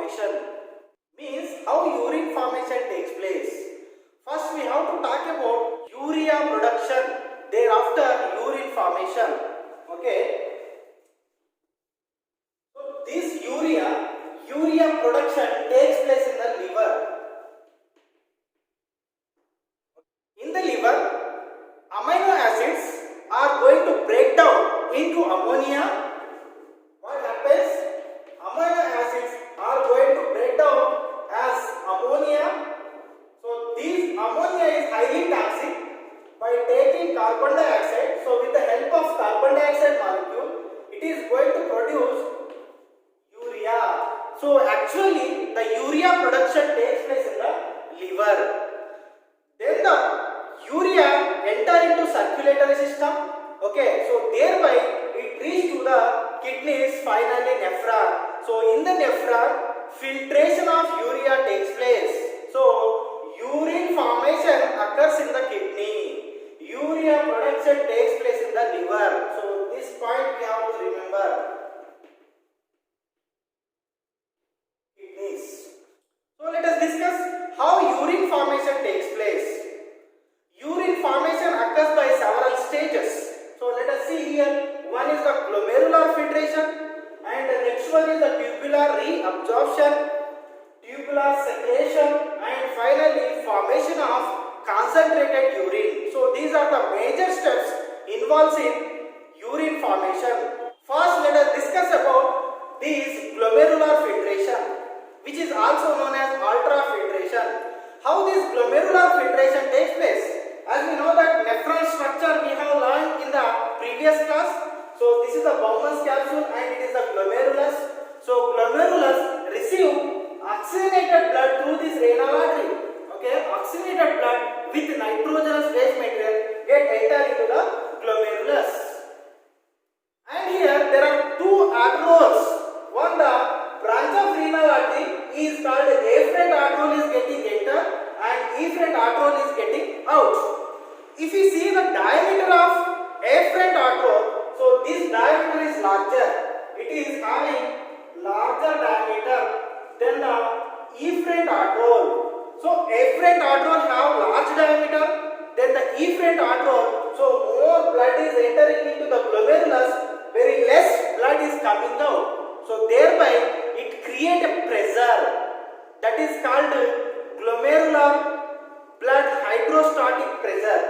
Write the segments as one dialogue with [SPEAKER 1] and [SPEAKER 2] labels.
[SPEAKER 1] formation. Means how urine formation takes place. First we have to talk about urea production, thereafter urine formation. Okay. So this urea production takes place in the liver. In the liver, amino acids are going to break down into ammonia. What happens? Amino acids are going to break down as ammonia. So this ammonia is highly toxic. By taking carbon dioxide, so with the help of carbon dioxide molecule, it is going to produce urea. So actually the urea production takes place in the liver. Then the urea enter into circulatory system. Okay, so thereby it reach to the kidneys, finally nephron. So in the nephron, filtration of urea takes place. So urine formation occurs in the kidney. Urea production takes place in the liver. So this point we have to remember. Kidneys. So let us discuss how urine formation takes place. Urine formation occurs by several stages. So let us see here. One is the glomerular filtration, and the next one is the tubular reabsorption, tubular secretion, and finally formation of concentrated urine. So these are the major steps involved in urine formation. First let us discuss about this glomerular filtration, which is also known as ultrafiltration. How this glomerular filtration takes place? As we know that nephron structure we have learned in the previous class. So this is the Bowman's capsule and it is the glomerulus. So glomerulus receive oxygenated blood through this renal artery. Okay, oxygenated blood with nitrogenous waste material get enter into the glomerulus. And here there are two arterioles. One, the branch of renal artery is called afferent arteriole is getting enter and efferent arteriole is getting out. If you see the diameter of afferent arteriole, so this diameter is larger. It is having larger diameter than the efferent arteriole. So afferent arteriole have large diameter than the efferent arteriole. So more blood is entering into the glomerulus, very less blood is coming out. So thereby it creates a pressure that is called glomerular blood hydrostatic pressure.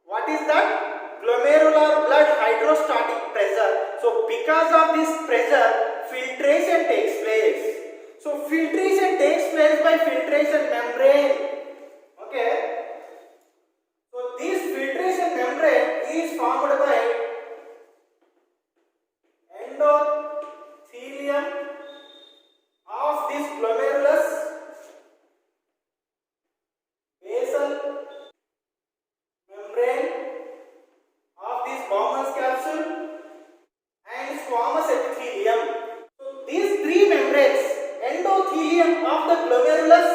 [SPEAKER 1] What is that? Glomerular blood hydrostatic pressure. So because of this pressure, filtration takes place. So filtration takes place by filtration membrane. Okay. So this filtration membrane is formed by endothelium of this glomerulus, basal membrane of this Bowman's capsule, and squamous epithelium. So these three membranes, endothelium of the glomerulus,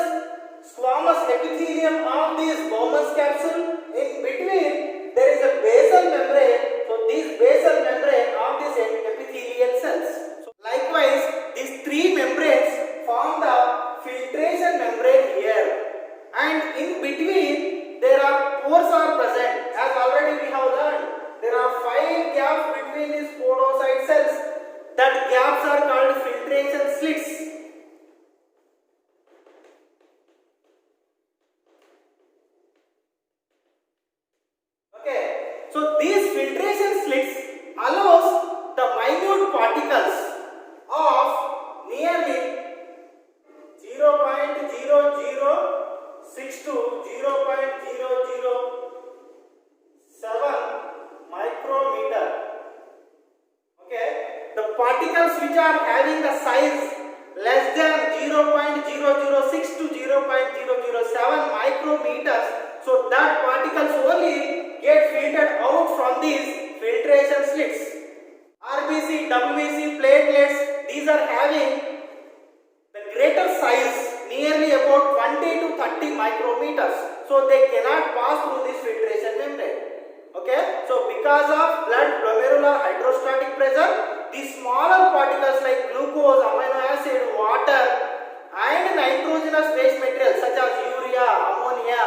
[SPEAKER 1] squamous epithelium of this Bowman's capsule, in between there is a basal membrane. So this basal membrane of this epithelial cells. So likewise, these three membranes form the filtration membrane here, and in between there are pores are present. As already we have learned, there are 5 gaps between these podocyte cells. That gaps are called filtration slits. Okay, so these filtration slits allows the minute particles of nearly 0.0062 to 0.007 micrometer. Okay, the particles which are having the size less than 0.006 to 0.007 micrometers, so that particles only get filtered out from these filtration slits. RBC, WBC, platelets, these are having the greater size, nearly about 20 to 30 micrometers, so they cannot pass through this filtration membrane. Okay, so because of blood glomerular or hydrostatic pressure, the smaller particles like glucose, amino acid, water and nitrogenous waste materials such as urea, ammonia,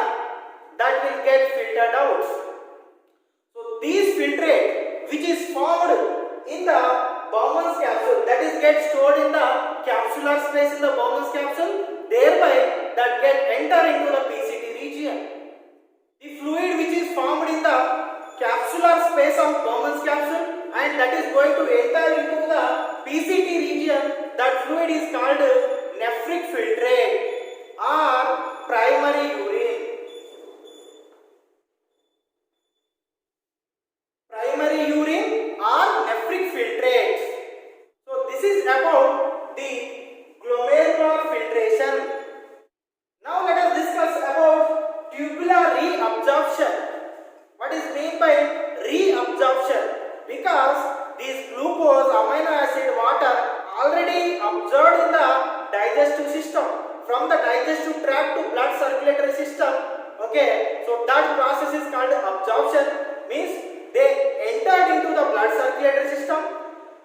[SPEAKER 1] that will get filtered out. So these filtrate which is formed in the Bowman's capsule, that is get stored in the capsular space in the Bowman's capsule, thereby that get enter into the PCT region. The fluid which is formed in the capsular space of Bowman's capsule and that is going to enter into the PCT region, that fluid is called nephric filtrate or primary urine. Primary urine or nephric filtrates. So this is about the glomerular filtration. Now let us discuss about tubular reabsorption. What is meant by reabsorption? Because these glucose, amino acid, water already absorbed in the digestive system, from the digestive tract to blood circulatory system. Okay, so that process is called absorption, means they entered into the blood circulatory system.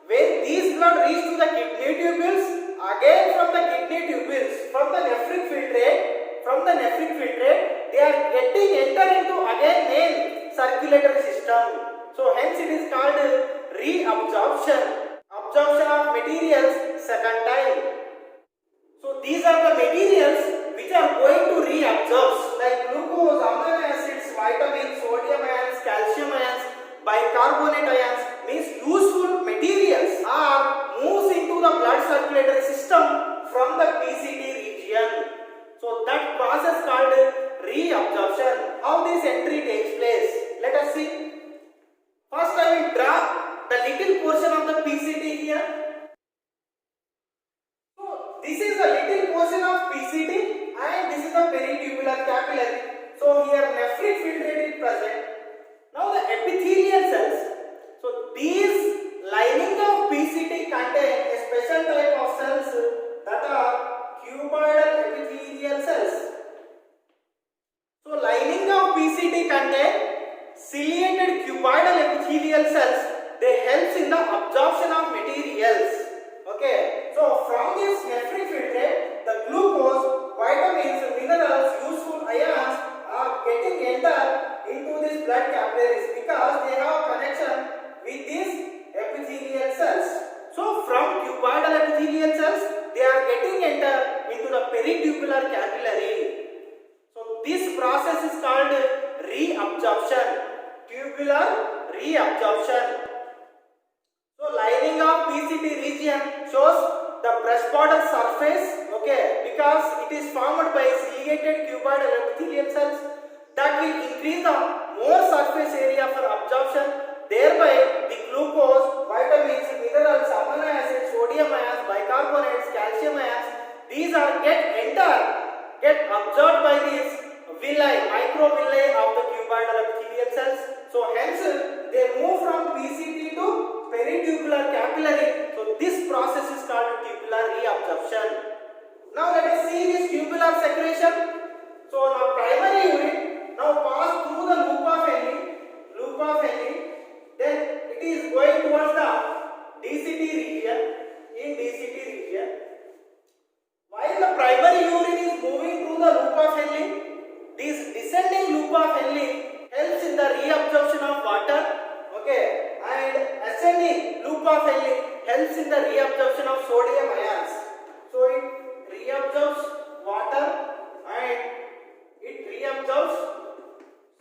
[SPEAKER 1] When these blood reach to the kidney tubules, again from the kidney tubules, from the nephric filtrate, they are getting enter into again main circulatory system. So hence it is called reabsorption, absorption of materials second time. So these are the materials which are going to reabsorb, like glucose, amino acids, vitamins, sodium ions, calcium ions, bicarbonate ions, means useful materials are moves into the blood circulatory system from the PCT region. So that process called reabsorption. How this entry takes place? Let us see. First I will draw the little portion of the PCT here. So this is the little portion of PCT and this is the peritubular capillary. So here nephric filtrate is present. Now the epithelial cells. So these lining of PCT contain a special type of cells that are cuboidal epithelial cells. So lining of PCT contain ciliated cuboidal epithelial cells. They helps in the absorption of materials. Okay, so from this nephric filtrate, the glucose, vitamins, minerals, useful ions are getting entered into these blood capillaries because they have connection with these epithelial cells. So from cuboidal epithelial cells, they are getting entered into the peritubular capillary. So this process is called reabsorption, tubular reabsorption. So lining of PCT region shows the breast border surface, okay, because it is formed by ciliated cuboidal epithelial cells that will increase the more surface area for absorption. Thereby the glucose, vitamins, minerals, amino acids, sodium ions, bicarbonates, calcium ions, these are get absorbed by these villi, microvilli of the cuboidal epithelial cells. So hence they move from PCT to peritubular capillary. So this process is called tubular reabsorption. Now let us see this tubular secretion. So now primary urine now pass through the loop of Henle, then it is going towards the DCT region. In DCT region, while the primary urine is moving through the loop of Henle, this descending loop of Henle helps in the reabsorption of water, okay, and ascending loop of Henle helps in the reabsorption of sodium ions. So it reabsorbs water and it reabsorbs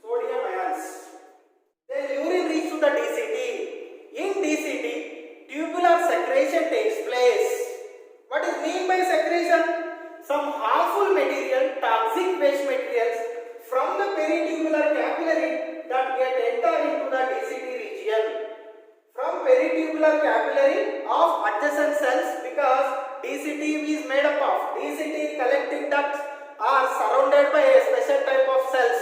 [SPEAKER 1] sodium ions. Then urine reaches to the DCT. In DCT, tubular secretion takes place. What is mean by secretion? Some harmful material, toxic waste materials from the peritubular capillary that get enter into the DCT region. From peritubular capillary of adjacent cells, because DCT is made up of DCT collecting ducts are surrounded by a special type of cells.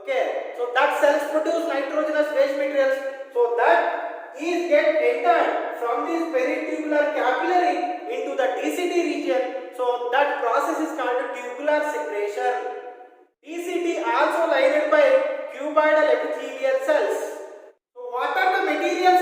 [SPEAKER 1] Okay, so that cells produce nitrogenous waste materials. So that is get entered from this peritubular capillary into the DCT region. So that process is called tubular secretion. DCT also lined by cuboidal epithelial cells. So what are the materials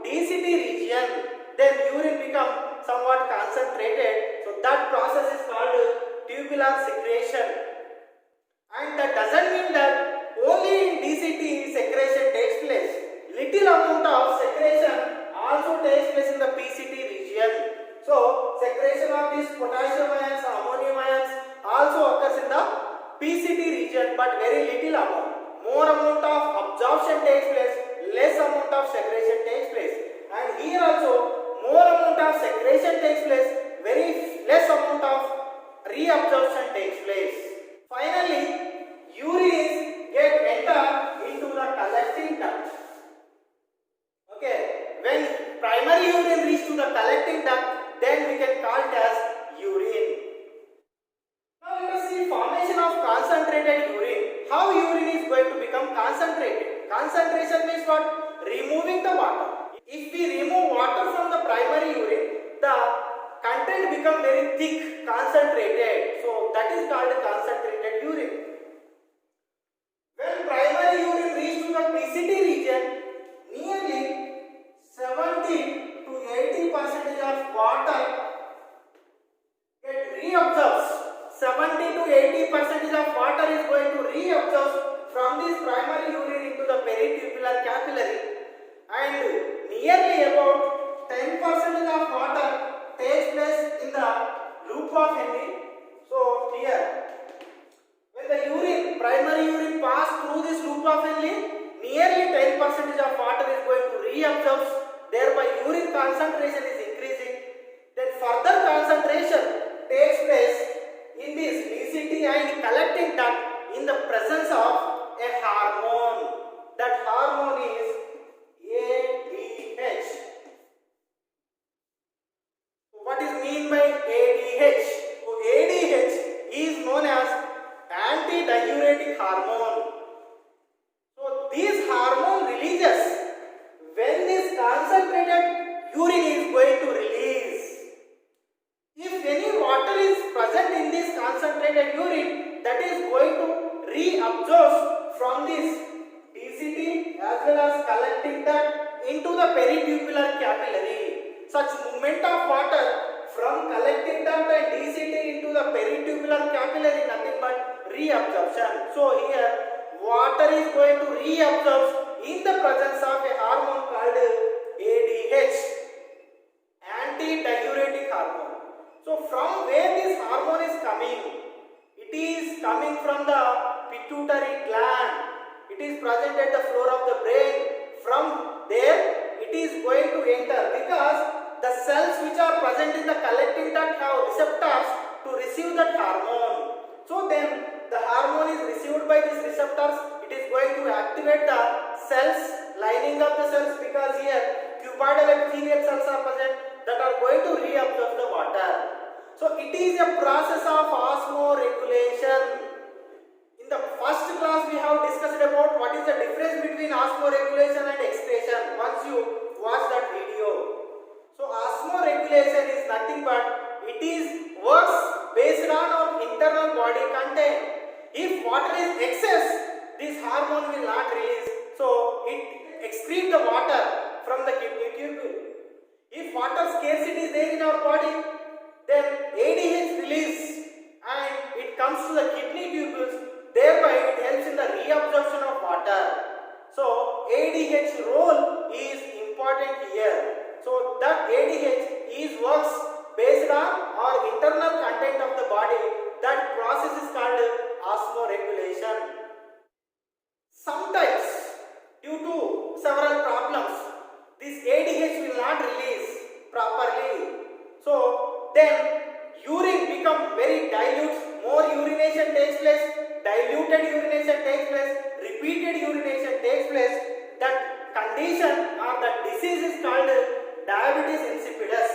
[SPEAKER 1] DCT region, then urine become somewhat concentrated. So that process is called tubular secretion. And that doesn't mean that only in DCT secretion takes place. Little amount of secretion also takes place in the PCT region. So secretion of these potassium ions, ammonium ions also occurs in the PCT region, but very little amount. More amount of absorption takes place, less amount of secretion takes place. And here also more amount of secretion takes place, very less amount of reabsorption takes place. Finally, urine get enter into the collecting duct. Okay, when primary urine reach to the collecting duct, then we can call it as urine. Now let us see formation of concentrated urine. How urine is going to become concentrated? Concentration means what? Removing the water. If we remove water from the primary urine, the content become very thick, concentrated. So that is called concentrated urine. When primary urine reach to the PCT region, nearly 70 to 80% of water get reabsorbed. 70 to 80% of water is going to reabsorb from this primary urine into the peritubular capillary, and nearly about 10% of water takes place in the loop of Henle. So here, when the urine, primary urine pass through this loop of Henle, nearly 10% of water is going to reabsorb, thereby urine concentration is increasing. Then further concentration takes place in this DCT and collecting duct in the presence of a hormone. That hormone is ADH. So what is mean by ADH? So ADH is known as antidiuretic hormone. So this hormone releases when this concentrated urine is going to release. If any water is present in this concentrated urine, that is going to reabsorb from this DCT as well as collecting duct into the peritubular capillary. Such movement of water from collecting duct and DCT into the peritubular capillary nothing but reabsorption. So here water is going to reabsorb in the presence of a hormone called ADH, antidiuretic hormone. So from where this hormone is coming? It is coming from the pituitary gland. It is present at the floor of the brain. From there it is going to enter, because the cells which are present in the collecting duct have receptors to receive that hormone. So then the hormone is received by these receptors. It is going to activate the cells, lining of the cells, because here cuboidal epithelial cells are present that are going to reabsorb the water. So it is a process of osmoregulation. In the first class we have discussed about what is the difference between osmoregulation and excretion once you watch that video. So osmoregulation is nothing but it is works based on our internal body content. If water is excess, this hormone will not release. So it excretes the water from the kidney tubule. If water scarcity is there in our body, then ADH release and it comes to the kidney tubules, thereby it helps in the reabsorption of water. So ADH role is important here. So that ADH is works based on our internal content of the body. That process is called osmoregulation. Sometimes due to several problems, this ADH will not release properly. So then urine becomes very dilute, more urination takes place, diluted urination takes place, repeated urination takes place. That condition or that disease is called diabetes insipidus.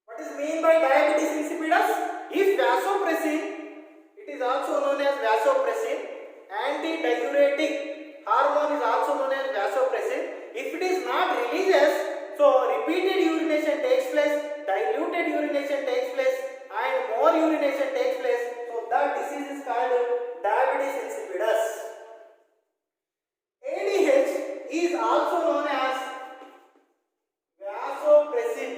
[SPEAKER 1] What is mean by diabetes insipidus? If vasopressin, it is also known as vasopressin, antidiuretic hormone is also known as vasopressin. If it is not releases, so repeated urination takes place, diluted urination takes place and more urination takes place, so that disease is called diabetes insipidus. ADH is also known as vasopressin.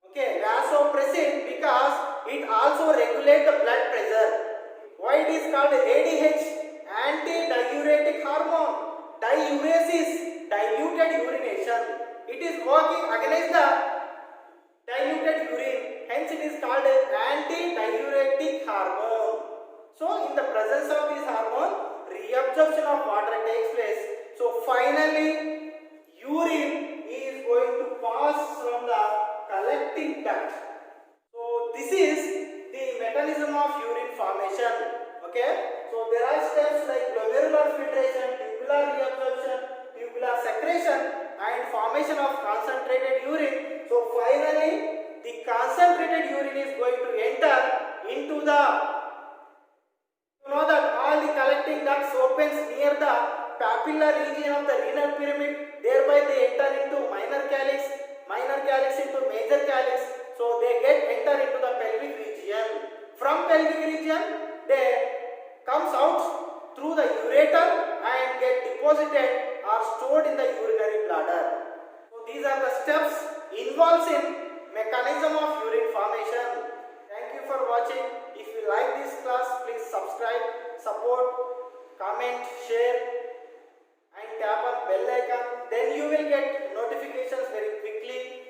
[SPEAKER 1] Okay, vasopressin because it also regulates the blood pressure. Why it is called ADH? Anti-diuretic hormone. Diuresis, diluted urination. It is working against the diluted urine. Hence it is called anti-diuretic hormone. So in the presence of this hormone, reabsorption of water takes place. So finally, urine is going to pass from the collecting duct. So this is the mechanism of urine formation. Okay. So there are steps like glomerular filtration, tubular reabsorption, tubular secretion, and formation of concentrated urine. So finally, the concentrated urine is going to enter into the. You know that all the collecting ducts opens near the papillary region of the renal pyramid. Thereby they enter into minor calyx into major calyx. So they enter into the pelvic region. From pelvic region, they comes out through the ureter and get deposited or stored in the urinary bladder. So these are the steps involved in mechanism of urine formation. Thank you for watching. If you like this class, please subscribe, support, comment, share and tap on bell icon. Then you will get notifications very quickly.